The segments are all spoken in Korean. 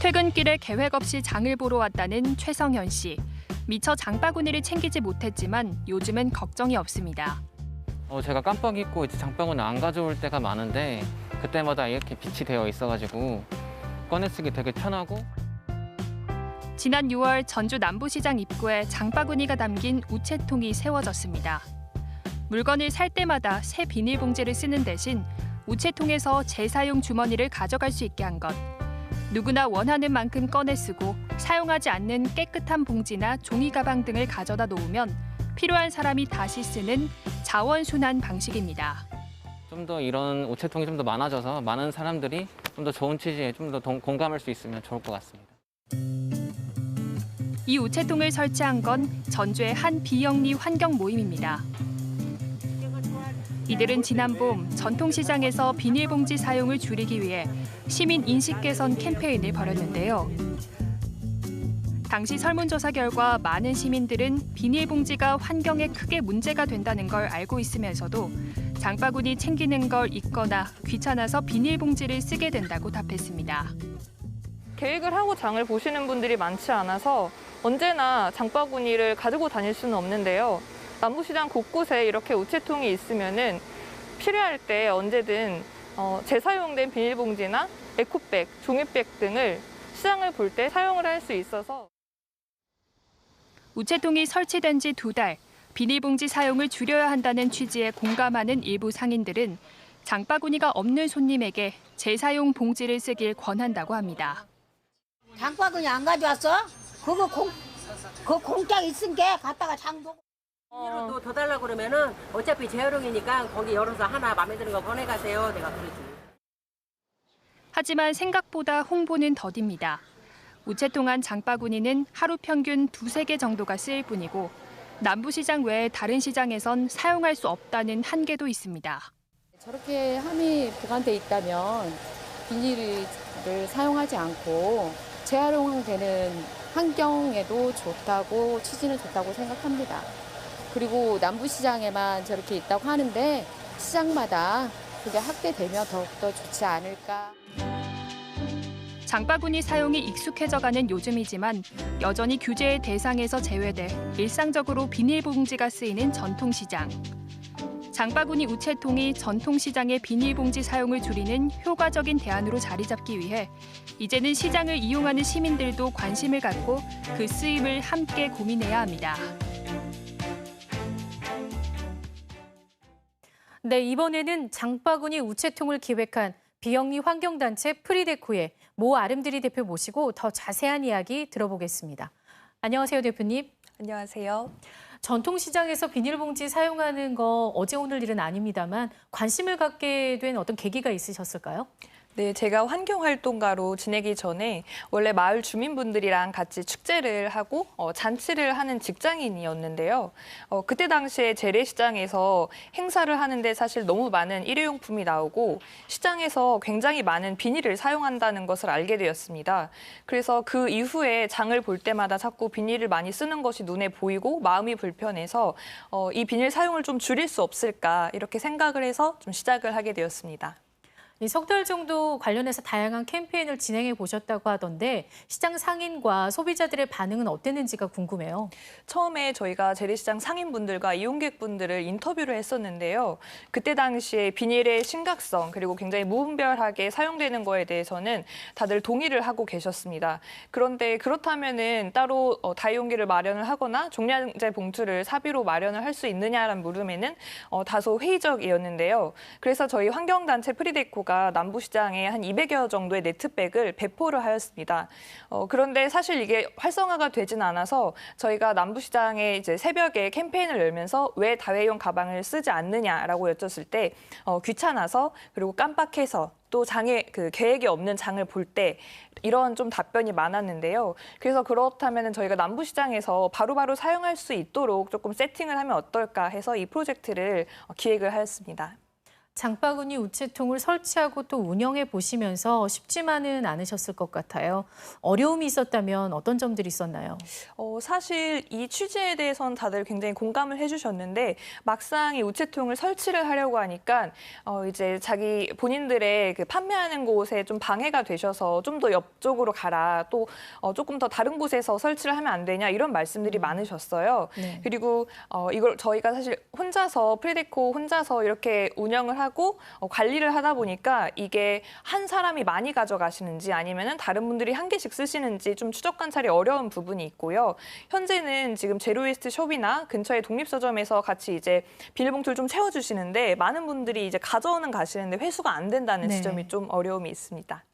퇴근길에 계획 없이 장을 보러 왔다는 최성현 씨. 미처 장바구니를 챙기지 못했지만 요즘은 걱정이 없습니다. 제가 깜빡 잊고 이제 장바구니 안 가져올 때가 많은데 그때마다 이렇게 빛이 되어 있어가지고 꺼내 쓰기 되게 편하고. 지난 6월 전주 남부시장 입구에 장바구니가 담긴 우체통이 세워졌습니다. 물건을 살 때마다 새 비닐봉지를 쓰는 대신 우체통에서 재사용 주머니를 가져갈 수 있게 한 것. 누구나 원하는 만큼 꺼내 쓰고 사용하지 않는 깨끗한 봉지나 종이 가방 등을 가져다 놓으면 필요한 사람이 다시 쓰는 자원순환 방식입니다. 좀 더 이런 우체통이 좀 더 많아져서 많은 사람들이 좀 더 좋은 취지에 좀 더 공감할 수 있으면 좋을 것 같습니다. 이 우체통을 설치한 건 전주의 한 비영리 환경 모임입니다. 이들은 지난 봄 전통시장에서 비닐봉지 사용을 줄이기 위해 시민 인식 개선 캠페인을 벌였는데요. 당시 설문조사 결과 많은 시민들은 비닐봉지가 환경에 크게 문제가 된다는 걸 알고 있으면서도 장바구니 챙기는 걸 잊거나 귀찮아서 비닐봉지를 쓰게 된다고 답했습니다. 계획을 하고 장을 보시는 분들이 많지 않아서 언제나 장바구니를 가지고 다닐 수는 없는데요. 남부시장 곳곳에 이렇게 우체통이 있으면은 필요할 때 언제든 재사용된 비닐봉지나 에코백, 종이백 등을 시장을 볼 때 사용을 할 수 있어서. 우체통이 설치된 지 2달, 비닐봉지 사용을 줄여야 한다는 취지에 공감하는 일부 상인들은 장바구니가 없는 손님에게 재사용 봉지를 쓰길 권한다고 합니다. 장바구니 안 가져왔어? 그거 공장 있으니까 갔다가 장 보고. 비닐로 더 달라고 그러면은 어차피 재활용이니까 거기 열어서 하나 마음에 드는 거 꺼내가세요. 내가 그러지. 하지만 생각보다 홍보는 더딥니다. 우체통 안 장바구니는 하루 평균 2~3개 정도가 쓰일 뿐이고 남부시장 외에 다른 시장에선 사용할 수 없다는 한계도 있습니다. 저렇게 함이 보관돼 있다면 비닐을 사용하지 않고 재활용되는 환경에도 좋다고 취지는 좋다고 생각합니다. 그리고 남부시장에만 저렇게 있다고 하는데 시장마다 그게 확대되면 더욱더 좋지 않을까. 장바구니 사용이 익숙해져가는 요즘이지만 여전히 규제의 대상에서 제외돼 일상적으로 비닐봉지가 쓰이는 전통시장. 장바구니 우체통이 전통시장의 비닐봉지 사용을 줄이는 효과적인 대안으로 자리 잡기 위해 이제는 시장을 이용하는 시민들도 관심을 갖고 그 쓰임을 함께 고민해야 합니다. 네, 이번에는 장바구니 우체통을 기획한 비영리 환경단체 프리데코의 모 아름드리 대표 모시고 더 자세한 이야기 들어보겠습니다. 안녕하세요, 대표님. 안녕하세요. 전통시장에서 비닐봉지 사용하는 거 어제 오늘 일은 아닙니다만 관심을 갖게 된 어떤 계기가 있으셨을까요? 네, 제가 환경활동가로 지내기 전에 원래 마을 주민분들이랑 같이 축제를 하고 잔치를 하는 직장인이었는데요. 그때 당시에 재래시장에서 행사를 하는데 사실 너무 많은 일회용품이 나오고 시장에서 굉장히 많은 비닐을 사용한다는 것을 알게 되었습니다. 그래서 그 이후에 장을 볼 때마다 자꾸 비닐을 많이 쓰는 것이 눈에 보이고 마음이 불편해서 이 비닐 사용을 좀 줄일 수 없을까 이렇게 생각을 해서 좀 시작을 하게 되었습니다. 석 달 정도 관련해서 다양한 캠페인을 진행해 보셨다고 하던데 시장 상인과 소비자들의 반응은 어땠는지가 궁금해요. 처음에 저희가 재래시장 상인분들과 이용객분들을 인터뷰를 했었는데요. 그때 당시에 비닐의 심각성 그리고 굉장히 무분별하게 사용되는 거에 대해서는 다들 동의를 하고 계셨습니다. 그런데 그렇다면은 따로 다이용기를 마련을 하거나 종량제 봉투를 사비로 마련을 할 수 있느냐라는 물음에는 다소 회의적이었는데요. 그래서 저희 환경단체 프리데코 가 남부시장에 한 200여 정도의 네트백을 배포를 하였습니다. 그런데 사실 이게 활성화가 되진 않아서 저희가 남부시장에 이제 새벽에 캠페인을 열면서 왜 다회용 가방을 쓰지 않느냐라고 여쭸을 때 귀찮아서 그리고 깜빡해서 또 장에 계획이 없는 장을 볼 때 이런 좀 답변이 많았는데요. 그래서 그렇다면 저희가 남부시장에서 바로바로 사용할 수 있도록 조금 세팅을 하면 어떨까 해서 이 프로젝트를 기획을 하였습니다. 장바구니 우체통을 설치하고 또 운영해 보시면서 쉽지만은 않으셨을 것 같아요. 어려움이 있었다면 어떤 점들이 있었나요? 사실 이 취지에 대해서는 다들 굉장히 공감을 해주셨는데 막상 이 우체통을 설치를 하려고 하니까 이제 자기 본인들의 그 판매하는 곳에 좀 방해가 되셔서 좀 더 옆쪽으로 가라, 또 조금 더 다른 곳에서 설치를 하면 안 되냐 이런 말씀들이 많으셨어요. 네. 그리고 이걸 저희가 사실 혼자서 프리데코 혼자서 이렇게 운영을 하고 관리를 하다 보니까 이게 한 사람이 많이 가져가시는지 아니면은 다른 분들이 한 개씩 쓰시는지 좀 추적 관찰이 어려운 부분이 있고요. 현재는 지금 제로웨이스트 숍이나 근처의 독립서점에서 같이 이제 비닐봉투를 좀 채워주시는데 많은 분들이 이제 가져오는 가시는데 회수가 안 된다는 네. 지점이 좀 어려움이 있습니다.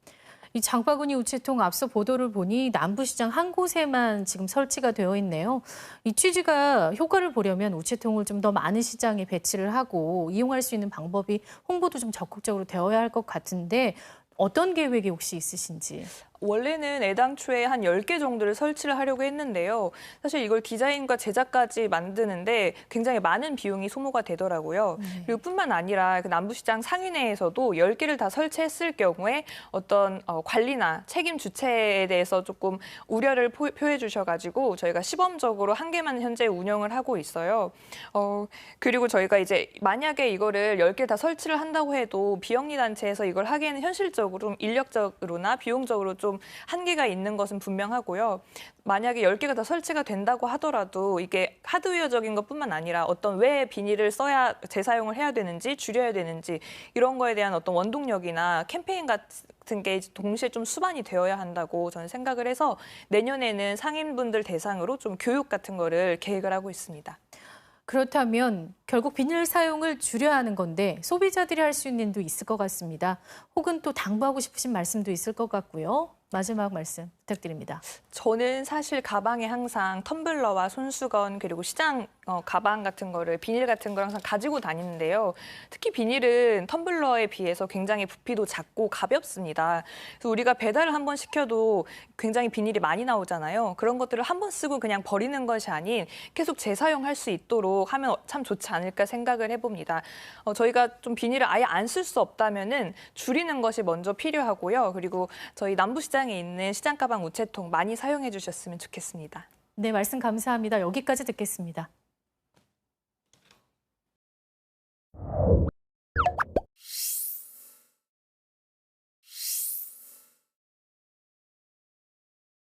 이 장바구니 우체통 앞서 보도를 보니 남부시장 한 곳에만 지금 설치가 되어 있네요. 이 취지가 효과를 보려면 우체통을 좀 더 많은 시장에 배치를 하고 이용할 수 있는 방법이 홍보도 좀 적극적으로 되어야 할 것 같은데 어떤 계획이 혹시 있으신지? 원래는 애당초에 한 10개 정도를 설치를 하려고 했는데요. 사실 이걸 디자인과 제작까지 만드는데 굉장히 많은 비용이 소모가 되더라고요. 그리고 뿐만 아니라 그 남부시장 상인회에서도 10개를 다 설치했을 경우에 어떤 관리나 책임 주체에 대해서 조금 우려를 표해 주셔가지고 저희가 시범적으로 한 개만 현재 운영을 하고 있어요. 그리고 저희가 이제 만약에 이거를 10개 다 설치를 한다고 해도 비영리 단체에서 이걸 하기에는 현실적으로 좀 인력적으로나 비용적으로 좀 한계가 있는 것은 분명하고요. 만약에 10개가 다 설치가 된다고 하더라도 이게 하드웨어적인 것뿐만 아니라 어떤 왜 비닐을 써야 재사용을 해야 되는지 줄여야 되는지 이런 거에 대한 어떤 원동력이나 캠페인 같은 게 동시에 좀 수반이 되어야 한다고 저는 생각을 해서 내년에는 상인분들 대상으로 좀 교육 같은 거를 계획을 하고 있습니다. 그렇다면 결국 비닐 사용을 줄여야 하는 건데 소비자들이 할 수 있는 일도 있을 것 같습니다. 혹은 또 당부하고 싶으신 말씀도 있을 것 같고요. 마지막 말씀 부탁드립니다. 저는 사실 가방에 항상 텀블러와 손수건 그리고 시장 가방 같은 거를 비닐 같은 걸 항상 가지고 다니는데요. 특히 비닐은 텀블러에 비해서 굉장히 부피도 작고 가볍습니다. 그래서 우리가 배달을 한번 시켜도 굉장히 비닐이 많이 나오잖아요. 그런 것들을 한번 쓰고 그냥 버리는 것이 아닌 계속 재사용할 수 있도록 하면 참 좋지 않을까 생각을 해봅니다. 저희가 좀 비닐을 아예 안 쓸 수 없다면은 줄이는 것이 먼저 필요하고요. 그리고 저희 남부시장에 있는 시장 가방 우체통 많이 사용해 주셨으면 좋겠습니다. 네, 말씀 감사합니다. 여기까지 듣겠습니다.